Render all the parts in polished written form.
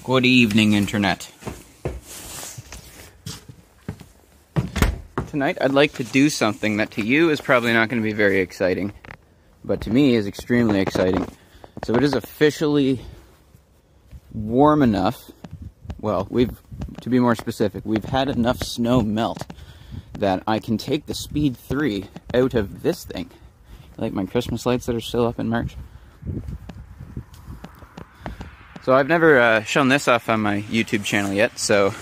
Good evening, Internet. Tonight I'd like to do something that to you is probably not going to be very exciting, but to me is extremely exciting. So it is officially warm enough, well, to be more specific, we've had enough snow melt that I can take the Speed 3 out of this thing. Like my Christmas lights that are still up in March. So I've never shown this off on my YouTube channel yet, so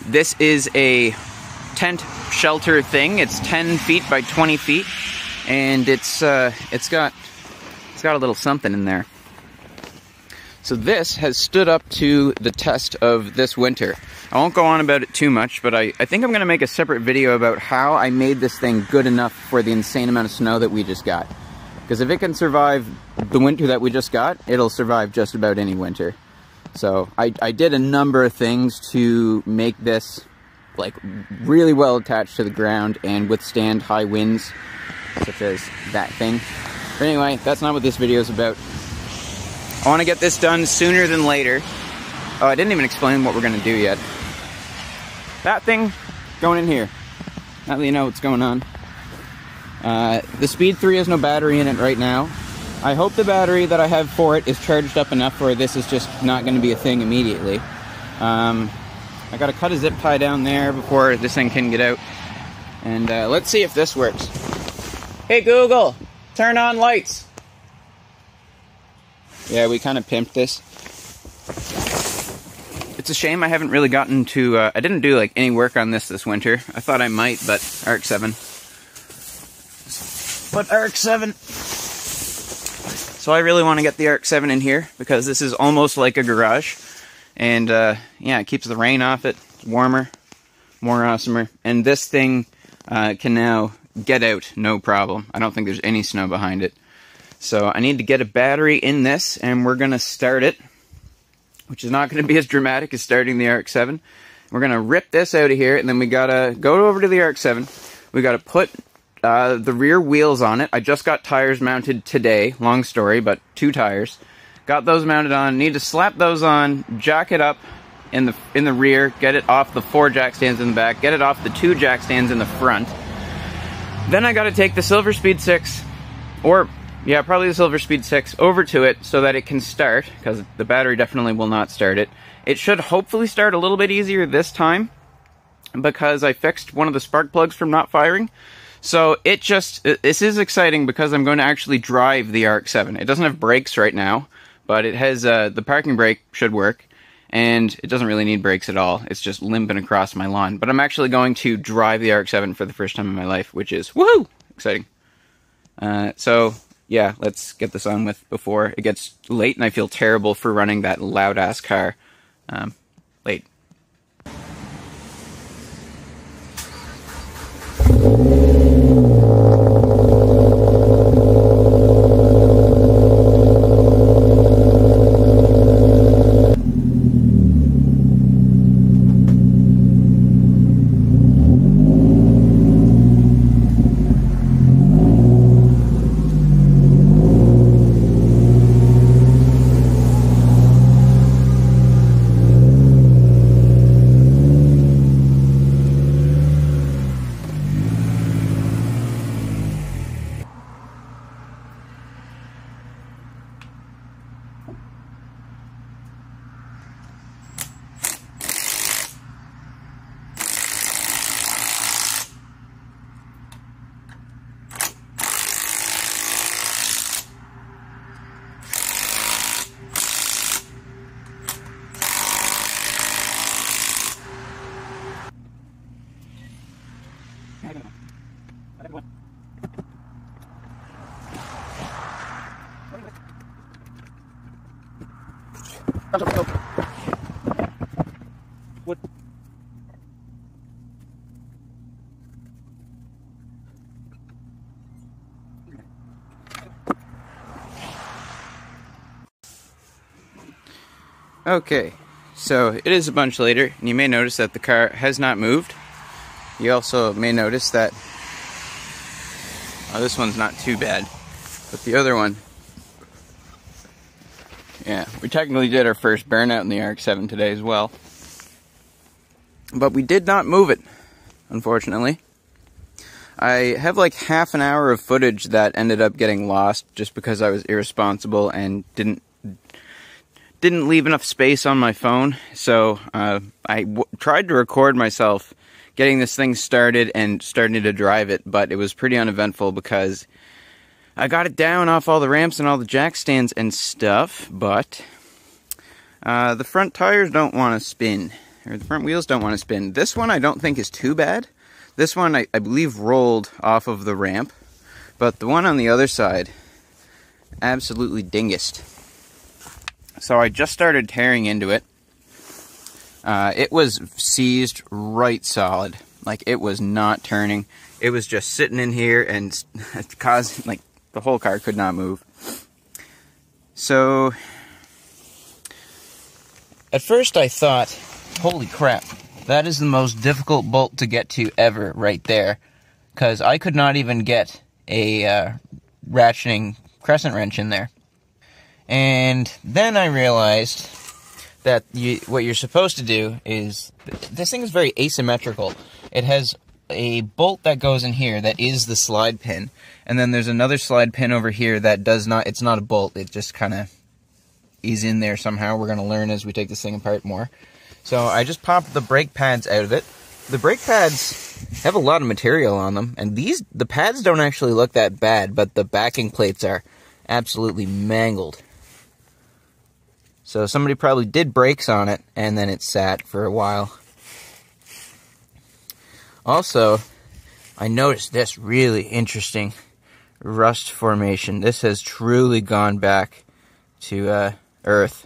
this is a tent shelter thing. It's 10 feet by 20 feet, and it's got a little something in there. So this has stood up to the test of this winter. I won't go on about it too much, but I think I'm going to make a separate video about how I made this thing good enough for the insane amount of snow that we just got. Because if it can survive the winter that we just got, it'll survive just about any winter. So I did a number of things to make this like really well attached to the ground and withstand high winds, such as that thing. But anyway, that's not what this video is about. I want to get this done sooner than later. Oh, I didn't even explain what we're going to do yet. That thing going in here. Now that you know what's going on. The Speed 3 has no battery in it right now. I hope the battery that I have for it is charged up enough where this is just not going to be a thing immediately. I got to cut a zip tie down there before this thing can get out. And let's see if this works. Hey Google, turn on lights. Yeah, we kind of pimped this. It's a shame I haven't really gotten to, I didn't do like any work on this winter. I thought I might, but RX7. But RX7. So I really want to get the RX7 in here because this is almost like a garage. And yeah, it keeps the rain off it. It's warmer, more awesomer. And this thing can now get out, no problem. I don't think there's any snow behind it. So I need to get a battery in this, and we're going to start it, which is not going to be as dramatic as starting the RX7. We're going to rip this out of here, and then we got to go over to the RX7. We got to put the rear wheels on it. I just got tires mounted today. Long story, but 2 tires. Got those mounted on. Need to slap those on, jack it up in the rear, get it off the 4 jack stands in the back, get it off the 2 jack stands in the front. Then I got to take the Silver Speed 6, or yeah, probably the Silver Speed 6, over to it so that it can start, because the battery definitely will not start it. It should hopefully start a little bit easier this time, because I fixed one of the spark plugs from not firing. So this is exciting because I'm going to actually drive the RX7. It doesn't have brakes right now, but it has, the parking brake should work, and it doesn't really need brakes at all. It's just limping across my lawn. But I'm actually going to drive the RX7 for the first time in my life, which is, woohoo, exciting. So, yeah, let's get this on with before it gets late and I feel terrible for running that loud-ass car late. What? Okay, so it is a bunch later, and you may notice that the car has not moved. You also may notice that this one's not too bad, but the other one, yeah, We technically did our first burnout in the RX7 today as well. But we did not move it, unfortunately. I have like half an hour of footage that ended up getting lost just because I was irresponsible and didn't leave enough space on my phone. So I tried to record myself getting this thing started and starting to drive it, but it was pretty uneventful because I got it down off all the ramps and all the jack stands and stuff, but the front tires don't want to spin, or the front wheels don't want to spin. This one I don't think is too bad. This one I believe rolled off of the ramp, but the one on the other side absolutely dingest. So I just started tearing into it. It was seized right solid. Like, it was not turning. It was just sitting in here and causing, like, the whole car could not move. So, at first I thought, holy crap, that is the most difficult bolt to get to ever right there. Because I could not even get a ratcheting crescent wrench in there. And then I realized that what you're supposed to do is, this thing is very asymmetrical. It has a bolt that goes in here that is the slide pin, and then there's another slide pin over here that does not, it's not a bolt, it just kind of is in there somehow. We're going to learn as we take this thing apart more. So I just popped the brake pads out of it. The brake pads have a lot of material on them, and the pads don't actually look that bad, but the backing plates are absolutely mangled. So somebody probably did brakes on it, and then it sat for a while. Also, I noticed this really interesting rust formation. This has truly gone back to Earth.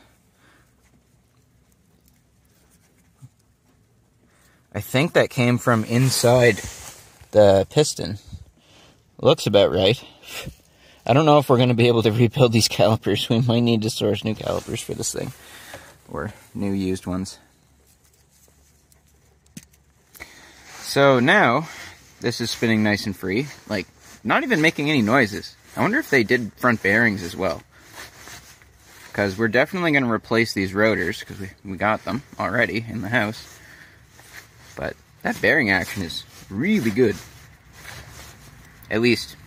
I think that came from inside the piston. Looks about right. I don't know if we're going to be able to rebuild these calipers. We might need to source new calipers for this thing. Or new used ones. So now, this is spinning nice and free. Like, not even making any noises. I wonder if they did front bearings as well. Because we're definitely going to replace these rotors, because we got them already in the house. But that bearing action is really good. At least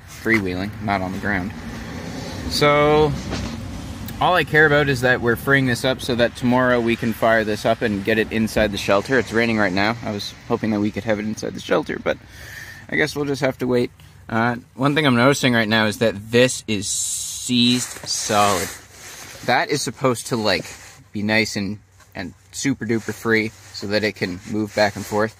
freewheeling, not on the ground. So all I care about is that we're freeing this up so that tomorrow we can fire this up and get it inside the shelter. It's raining right now. I was hoping that we could have it inside the shelter, but I guess we'll just have to wait. One thing I'm noticing right now is that this is seized solid. That is supposed to, like, be nice and super duper free so that it can move back and forth.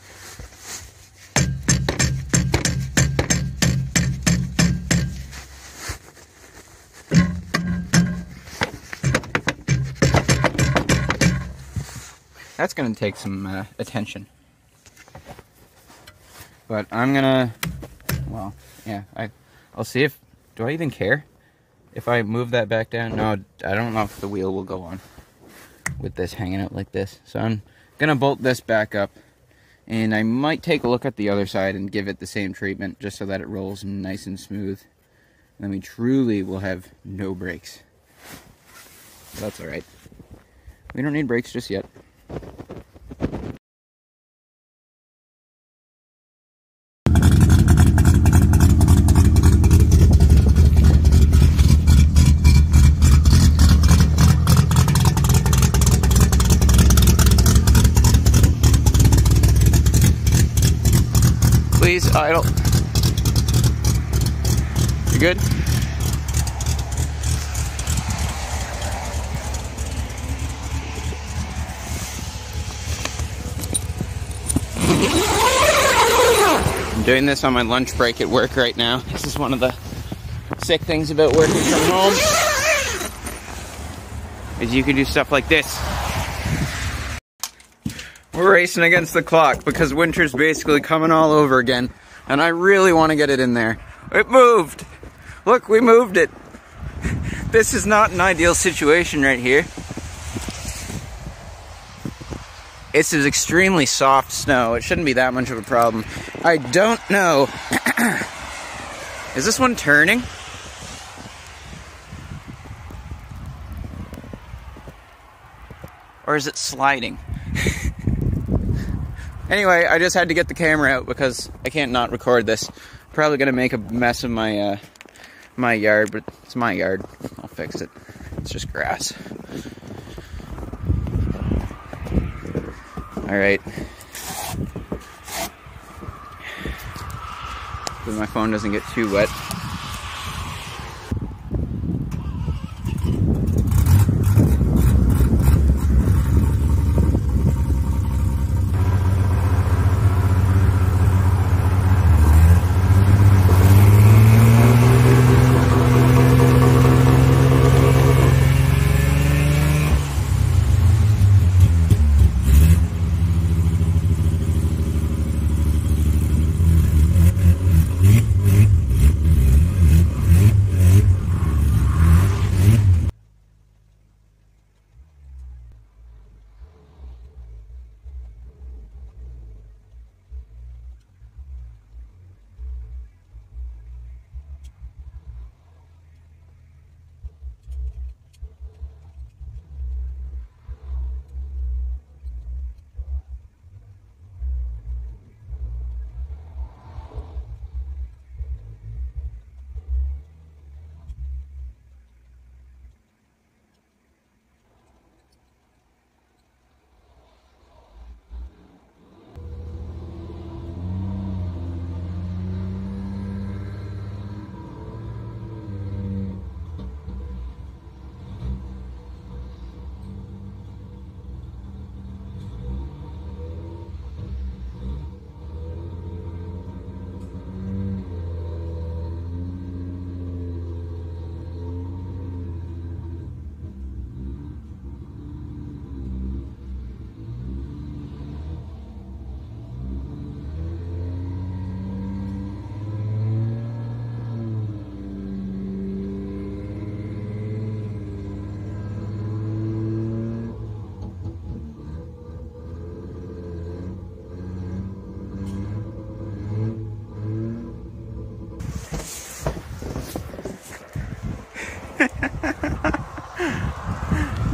That's going to take some attention. But I'm going to, well, yeah, I'll see if, do I even care if I move that back down? No, I don't know if the wheel will go on with this hanging out like this. So I'm going to bolt this back up, and I might take a look at the other side and give it the same treatment just so that it rolls nice and smooth. And then we truly will have no brakes. That's alright. We don't need brakes just yet. Please idle. You good? I'm doing this on my lunch break at work right now. This is one of the sick things about working from home, is you can do stuff like this. We're racing against the clock because winter's basically coming all over again, and I really want to get it in there. It moved! Look, we moved it! This is not an ideal situation right here. This is extremely soft snow. It shouldn't be that much of a problem. I don't know. Is this one turning? Or is it sliding? Anyway, I just had to get the camera out because I can't not record this. Probably gonna make a mess of my my yard, but it's my yard. I'll fix it. It's just grass. Alright. So my phone doesn't get too wet.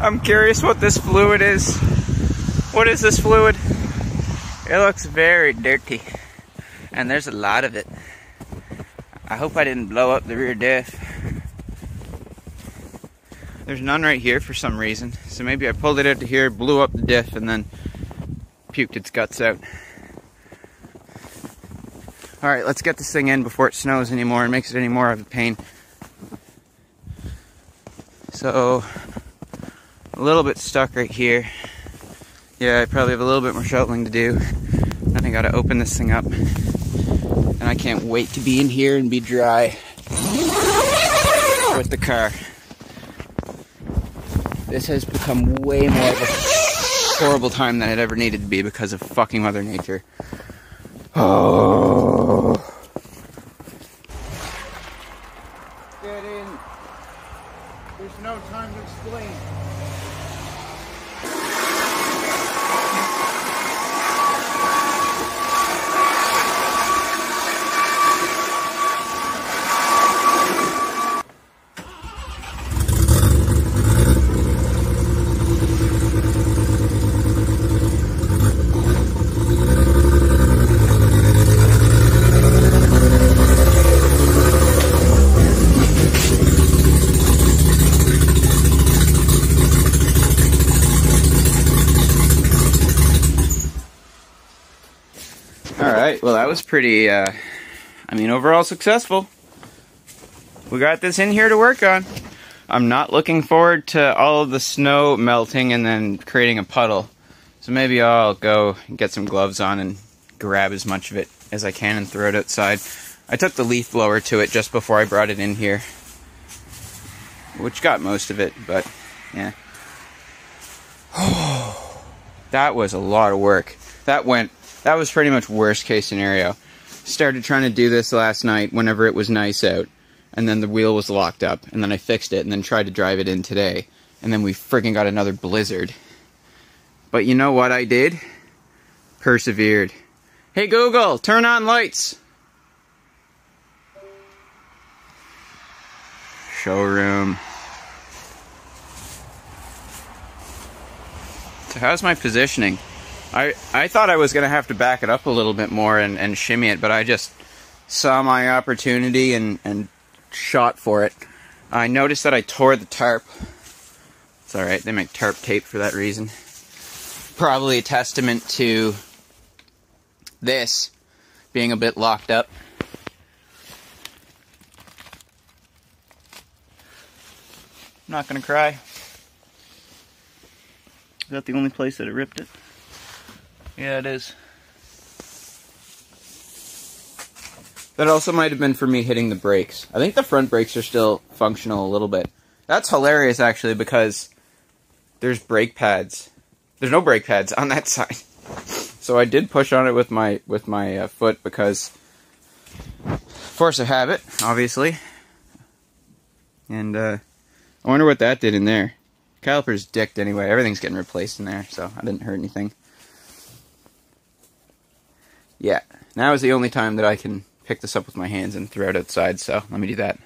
I'm curious what this fluid is. What is this fluid? It looks very dirty. And there's a lot of it. I hope I didn't blow up the rear diff. There's none right here for some reason. So maybe I pulled it out to here, blew up the diff, and then puked its guts out. Alright, let's get this thing in before it snows anymore and makes it any more of a pain. So, a little bit stuck right here. Yeah, I probably have a little bit more shoveling to do. Then I gotta open this thing up. And I can't wait to be in here and be dry with the car. This has become way more of a horrible time than it ever needed to be because of fucking Mother Nature. Oh. Get in. There's no time to explain. Alright, well that was pretty, I mean overall successful. We got this in here to work on. I'm not looking forward to all of the snow melting and then creating a puddle. So maybe I'll go and get some gloves on and grab as much of it as I can and throw it outside. I took the leaf blower to it just before I brought it in here, which got most of it, but yeah. That was a lot of work. That was pretty much worst case scenario. Started trying to do this last night whenever it was nice out, and then the wheel was locked up, and then I fixed it, and then tried to drive it in today, and then we friggin' got another blizzard. But you know what I did? Persevered. Hey Google, turn on lights! Showroom. So how's my positioning? I thought I was going to have to back it up a little bit more and shimmy it, but I just saw my opportunity and shot for it. I noticed that I tore the tarp. It's alright, they make tarp tape for that reason. Probably a testament to this being a bit locked up. I'm not gonna cry. Is that the only place that it ripped it? Yeah, it is. That also might have been for me hitting the brakes. I think the front brakes are still functional a little bit. That's hilarious, actually, because there's brake pads. There's no brake pads on that side. So I did push on it with my foot because force of habit, obviously. And I wonder what that did in there. Caliper's dicked anyway. Everything's getting replaced in there, so I didn't hurt anything. Yeah, now is the only time that I can pick this up with my hands and throw it outside, so let me do that.